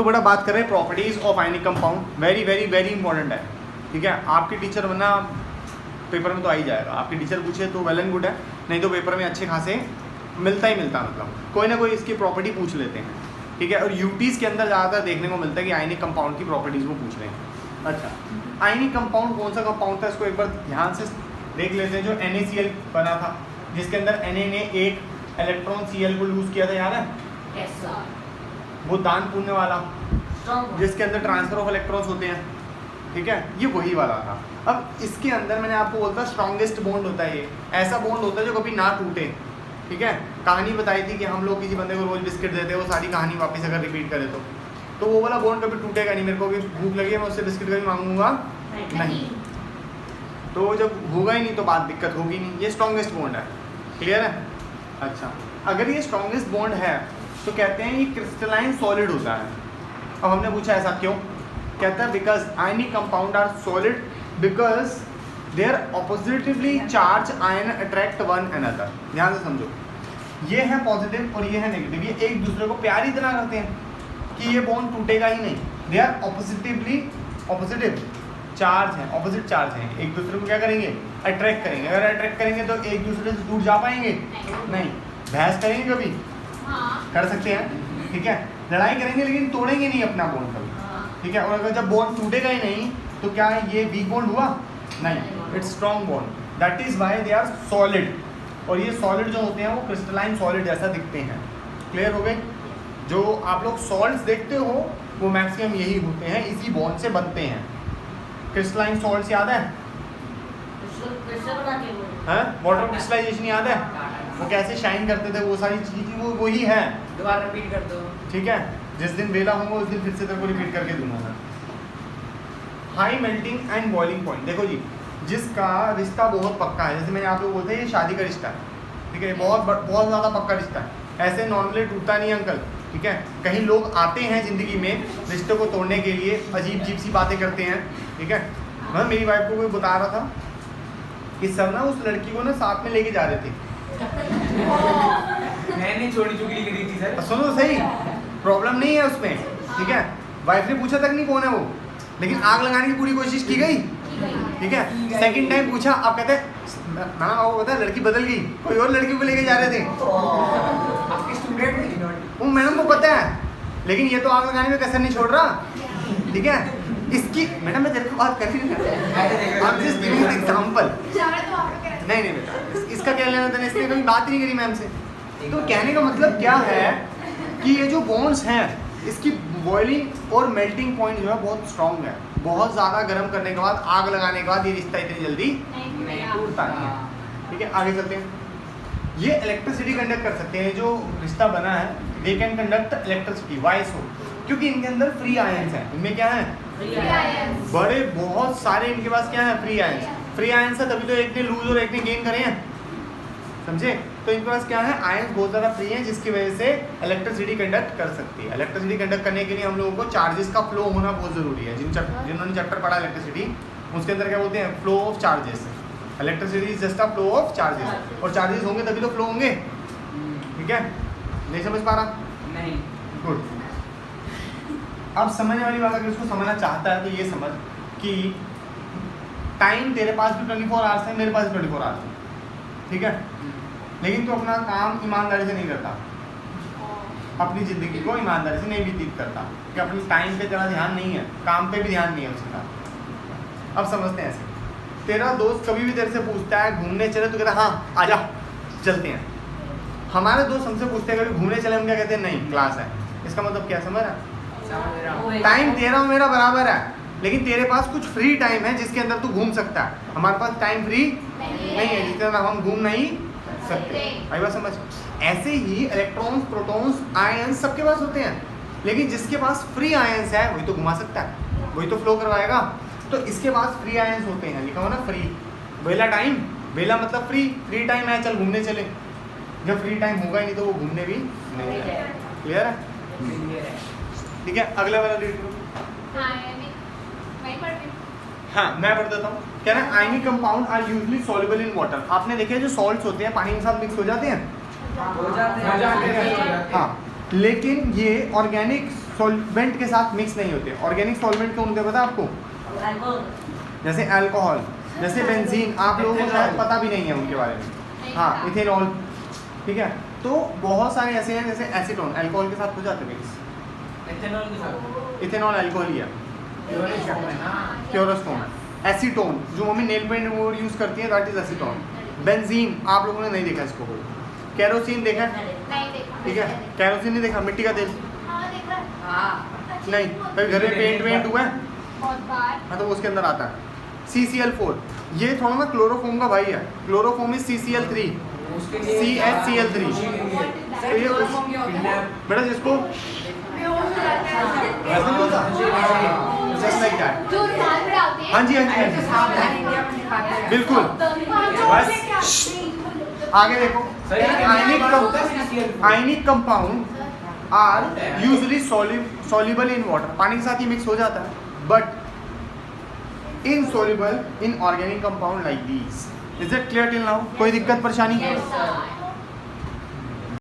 तो बड़ा बात करें properties of ionic compound, very very very important है। ठीक है, आपके टीचर बनना पेपर में तो आ ही जाएगा, आपके टीचर पूछे तो वेल एंड गुड है, नहीं तो पेपर में अच्छे खासे मिलता ही मिलता, मतलब कोई ना कोई इसकी प्रॉपर्टी पूछ लेते हैं। ठीक है, और यूटीज़ के अंदर ज़्यादातर देखने को मिलता है कि आयनिक कंपाउंड की प्रॉपर्टीज़ वो पूछ रहे हैं। अच्छा, आयनिक कंपाउंड कौन सा कंपाउंड था, इसको एक बार ध्यान से देख लेते हैं। जो NaCl बना था, जिसके अंदर Na ने एक इलेक्ट्रॉन Cl को लूज किया था, याद है? yes, sir. वो दान पुण्य वाला, Strong. जिसके अंदर ट्रांसफर ऑफ इलेक्ट्रॉन्स होते हैं। ठीक है, ये वही वाला था। अब इसके अंदर मैंने आपको बोलता स्ट्रॉन्गेस्ट बॉन्ड होता है, ये ऐसा बॉन्ड होता है जो कभी ना टूटे। ठीक है, कहानी बताई थी कि हम लोग किसी बंदे को रोज बिस्किट देते हैं, वो सारी कहानी वापस अगर रिपीट करे तो वो वाला बॉन्ड कभी टूटेगा नहीं। मेरे को भी भूख लगी है, मैं उससे बिस्किट कभी मांगूंगा नहीं, तो जब होगा ही नहीं तो बात दिक्कत होगी नहीं। ये स्ट्रॉन्गेस्ट बॉन्ड है, क्लियर है? अच्छा, अगर ये स्ट्रॉन्गेस्ट बॉन्ड है तो कहते हैं ये क्रिस्टलाइन सॉलिड होता है। अब हमने पूछा ऐसा क्यों, कहता है because ionic compound are solid because their oppositely charge ion attract one another. ध्यान से समझो, ये है पॉजिटिव और ये है नेगेटिव, ये एक दूसरे को प्यार इतना करते हैं कि ये बॉन्ड टूटेगा ही नहीं। दे आर ऑपोजिटिव चार्ज है, ऑपोजिट चार्ज है, एक दूसरे को क्या करेंगे, अट्रैक्ट करेंगे। अगर अट्रैक्ट करेंगे तो एक दूसरे से दूर जा पाएंगे नहीं। बहस करेंगे कभी? कर सकते हैं। ठीक है, लड़ाई करेंगे लेकिन तोड़ेंगे नहीं अपना बॉन्ड कभी। ठीक है, और अगर जब बॉन्ड टूटेगा ही नहीं तो क्या ये वीक बॉन्ड हुआ? नहीं, it's strong bond. That is why they are solid. और ये सॉलिड जो होते हैं वो क्रिस्टलाइन सॉलिड जैसा दिखते हैं। क्लियर हो गए? जो आप लोग सॉल्ट्स देखते हो वो मैक्सिमम यही होते हैं, इसी बॉन्ड से बनते हैं। क्रिस्टलाइन सॉल्ट्स याद है? वाटर क्रिस्टलाइजेशन याद है? वो कैसे शाइन करते थे, वो सारी चीज़ें वो वही है। दोबारा रिपीट कर दो। ठीक है, जिस दिन वेला होगा उस दिन फिर से तेरे को रिपीट करके दूंगा मैं। High melting and boiling point, देखो जी, जिसका रिश्ता बहुत पक्का है, जैसे मैंने आप लोग बोलते हैं ये शादी का रिश्ता है। ठीक है, बहुत ज़्यादा पक्का रिश्ता है, ऐसे नॉर्मली टूटता नहीं अंकल। ठीक है, कहीं लोग आते हैं ज़िंदगी में रिश्ते को तोड़ने के लिए, अजीब अजीब सी बातें करते हैं। ठीक है, मैं मेरी वाइफ को कोई बता रहा था कि सर ना उस लड़की को ना साथ में लेके जा रहे थे। मैंने छोटी चुगली करी थी सर। सुनो तो सही, प्रॉब्लम नहीं है उसमें। ठीक है, वाइफ ने पूछा तक नहीं कौन है वो, लेकिन आग लगाने की पूरी कोशिश की गई। ठीक है, सेकंड टाइम पूछा, आप कहते मैम आपको पता है लड़की बदल गई, कोई और लड़की को लेके जा रहे थे। आपकी स्टूडेंट वो मैडम को पता है, लेकिन ये तो आग लगाने में कसर नहीं छोड़ रहा। ठीक है, इसकी मैडम मैं तेरे को बात कर ही नहीं रहा, आप जस्ट गिविंग एन एग्जांपल। नहीं बेटा, इसका क्या लेना था, इसने कभी बात ही नहीं करी मैम से। तो कहने का मतलब क्या है कि ये जो बॉन्ड्स हैं इसकी बॉइलिंग और मेल्टिंग पॉइंट जो है बहुत स्ट्रांग है। बहुत ज़्यादा गर्म करने के बाद, आग लगाने के बाद ये रिश्ता इतनी जल्दी नहीं टूटता नहीं है। ठीक है, आगे चलते हैं। ये इलेक्ट्रिसिटी कंडक्ट कर सकते हैं, जो रिश्ता बना है they can conduct electricity. Why so? क्योंकि इनके अंदर फ्री आयंस हैं। इनमें क्या है? बड़े बहुत सारे इनके पास क्या है? Free ions. फ्री आयंस है तभी तो एक ने लूज और एक ने गेन करे हैं, समझे? तो इनके पास क्या है? आयंस बहुत ज़्यादा फ्री हैं, जिसकी वजह से इलेक्ट्रिसिटी कंडक्ट कर सकती है। इलेक्ट्रिसिटी कंडक्ट करने के लिए हम लोगों को चार्जेस का फ्लो होना बहुत ज़रूरी है। जिन्होंने चैप्टर पढ़ा इलेक्ट्रिसिटी, उसके अंदर क्या बोलते हैं? Flow of charges. Electricity is just a flow of charges, और चार्जेस होंगे तभी तो फ्लो होंगे। ठीक है, नहीं समझ पा रहा? नहीं। गुड। अब समझने वाली बात, अगर इसको समझना चाहता है तो ये समझ कि टाइम तेरे पास भी 24 आवर्स है, मेरे पास भी 24 आवर्स है। ठीक है, लेकिन तू अपना काम ईमानदारी से नहीं करता, अपनी ज़िंदगी को ईमानदारी से नहीं व्यतीत करता, कि अपने टाइम पे तेरा ध्यान नहीं है, काम पे भी ध्यान नहीं है उसका। अब समझते हैं ऐसे, तेरा दोस्त कभी भी तेरे से पूछता है घूमने चले, तो कहता हाँ आजा चलते हैं। हमारे दोस्त हमसे पूछते हैं कभी घूमने चले, हम क्या कहते हैं? नहीं, क्लास है। इसका मतलब क्या समझ रहा है? टाइम तेरा और मेरा बराबर है, लेकिन तेरे पास कुछ फ्री टाइम है जिसके अंदर तू घूम सकता है। हमारे पास टाइम फ्री नहीं है जिसके अंदर हम घूम नहीं सकते। आई बात समझ? ऐसे ही इलेक्ट्रॉन्स, प्रोटॉन्स, आयंस सबके पास होते हैं, लेकिन जिसके पास फ्री आयंस है वही तो घुमा सकता है, वही तो फ्लो करवाएगा। तो इसके पास फ्री आयंस होते हैं, लिखा हो ना फ्री। वेला टाइम, वेला मतलब फ्री, फ्री टाइम है चल घूमने चले। जब फ्री टाइम होगा ही नहीं तो वो घूमने भी नहीं जाएगा। क्लियर है? ठीक है, अगला वाला रीड करो। हाँ, मैं पढ़ देता हूँ। कह रहा है ionic compound are usually soluble in water. आपने देखे जो सॉल्ट्स होते हैं पानी के साथ मिक्स हो जाते हैं। हो जाते हैं। हाँ, लेकिन ये ऑर्गेनिक सॉल्वेंट के साथ मिक्स नहीं होते। ऑर्गेनिक सॉल्वेंट कौन होते हैं पता है आपको? अल्कोहल। जैसे अल्कोहल, जैसे बेंजीन, आप लोगों को शायद पता भी नहीं है उनके बारे में। हाँ, इथेनॉल, ठीक है। तो बहुत सारे ऐसे हैं, जैसे एसीटोन अल्कोहल के साथ हो जाते हैं मिक्स। इथेनॉल के साथ इथेनॉल अल्कोहल ही है, हाँ। क्योरोस्टोन है। एसीटोन जो mummy nail paint remover use करती है, दैट इज एसीटोन। बेंजीन आप लोगों ने नहीं देखा इसको। कैरोसिन देखा है? नहीं देखा। ठीक है, कैरोसिन नहीं देखा। मिट्टी का तेल हाँ देखा है। हाँ। नहीं, कभी घर में पेंट वेंट हुआ है? बहुत बार। हाँ, तो वो उसके अंदर आता है। CCl4 ये थोड़ा ना क्लोरोफॉर्म का भाई है। क्लोरोफॉर्म इज CCl3, उसके लिए CHCl3। सर, ये क्लोरोफॉर्म क्या होता है? बेटा जिसको बेहोश हो जाता है। ऐसा नहीं होता, जस्ट लाइक दैट। जो रुमाल पे डालते हैं। हाँ जी, हाँ जी, हाँ ऐसे जी, सावधान इंडिया में दिखाते हैं। बिल्कुल। बस आगे देखो, ionic compound are usually soluble in water। पानी के साथ ही मिक्स हो जाता है, but insoluble in organic compound like these। Is it clear till now? कोई दिक्कत परेशानी? Yes, sir.